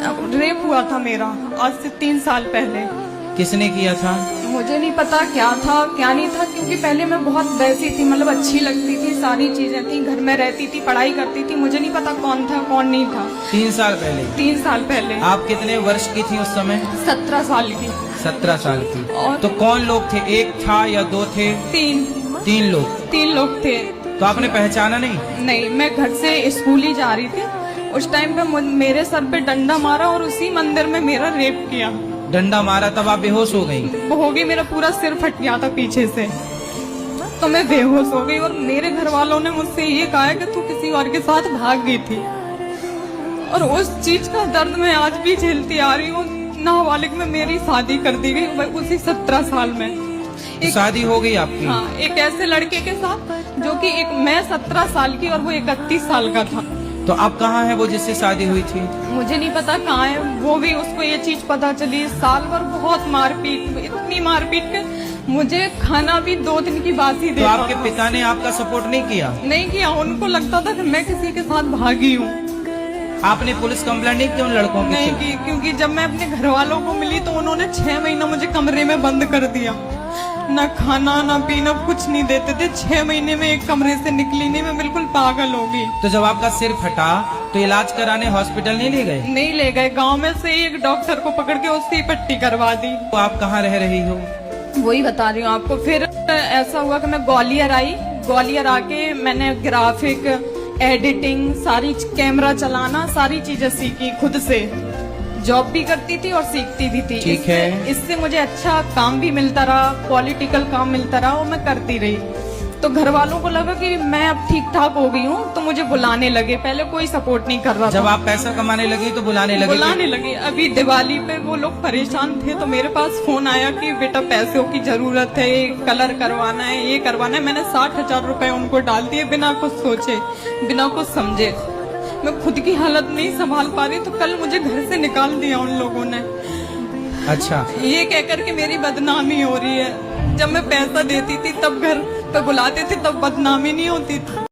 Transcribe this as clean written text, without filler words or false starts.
Rape हुआ था मेरा आज से 3 साल पहले। किसने किया था? मुझे नहीं पता क्या था क्या नहीं था, क्योंकि पहले मैं बहुत वैसी थी, मतलब अच्छी लगती थी, सारी चीजें थी, घर में रहती थी, पढ़ाई करती थी। मुझे नहीं पता कौन था कौन नहीं था। 3 साल पहले? 3 साल पहले। आप कितने वर्ष की थी उस समय? 17 साल की। 17 साल की। और तो कौन लोग थे? एक था या 2 थे? 3 लोग। 3 लोग थे। तो आपने पहचाना नहीं? नहीं, मैं घर से स्कूल ही जा रही थी, उस टाइम पे मेरे सर पे डंडा मारा और उसी मंदिर में मेरा रेप किया। डंडा मारा तब आप बेहोश हो गई? हो गई, मेरा पूरा सिर फट गया था पीछे से, तो मैं बेहोश हो गई। और मेरे घर वालों ने मुझसे ये कहा कि तू किसी और के साथ भाग गई थी, और उस चीज का दर्द मैं आज भी झेलती आ रही हूँ। नाबालिग में मेरी शादी कर दी गई उसी 17 साल में। शादी हो गई आपकी? हाँ, एक ऐसे लड़के के साथ जो कि मैं 17 साल की और वो 31 साल का था। तो अब कहाँ है वो जिससे शादी हुई थी? मुझे नहीं पता कहाँ है वो, भी उसको ये चीज पता चली। साल भर बहुत मारपीट, इतनी मारपीट के मुझे खाना भी 2 दिन की बासी दे। तो आपके पिता ने आपका सपोर्ट नहीं किया? नहीं किया, उनको लगता था कि मैं किसी के साथ भागी हूँ। आपने पुलिस कंप्लेंट नहीं की उन लड़कों की? नहीं की, क्योंकि जब मैं अपने घर वालों को मिली तो उन्होंने 6 महीना मुझे कमरे में बंद कर दिया। ना खाना ना पीना कुछ नहीं देते थे। 6 महीने में एक कमरे से निकली नहीं, मैं बिल्कुल पागल हो गई। तो जब आपका सिर फटा तो इलाज कराने हॉस्पिटल नहीं ले गए? नहीं ले गए, गांव में से एक डॉक्टर को पकड़ के उससे पट्टी करवा दी। तो आप कहाँ रह रही हो? वही बता रही हूँ आपको। फिर ऐसा हुआ कि मैं ग्वालियर आई। ग्वालियर आके मैंने ग्राफिक, एडिटिंग, सारी कैमरा चलाना, सारी चीजें सीखी खुद से। जॉब भी करती थी और सीखती भी थी। ठीक है। इससे मुझे अच्छा काम भी मिलता रहा, पॉलिटिकल काम मिलता रहा, और मैं करती रही। तो घर वालों को लगा कि मैं अब ठीक ठाक हो गई हूँ, तो मुझे बुलाने लगे। पहले कोई सपोर्ट नहीं कर रहा था। जब आप पैसा कमाने लगी तो बुलाने लगे? अभी दिवाली पे वो लोग परेशान थे, तो मेरे पास फोन आया कि बेटा पैसों की जरूरत है, कलर करवाना है, ये करवाना है। मैंने 60,000 रुपए उनको डाल दिए, बिना कुछ सोचे, बिना कुछ समझे। मैं खुद की हालत नहीं संभाल पा रही, तो कल मुझे घर से निकाल दिया उन लोगों ने। अच्छा। ये कहकर के मेरी बदनामी हो रही है। जब मैं पैसा देती थी तब घर पे बुलाते थे, तब बदनामी नहीं होती थी।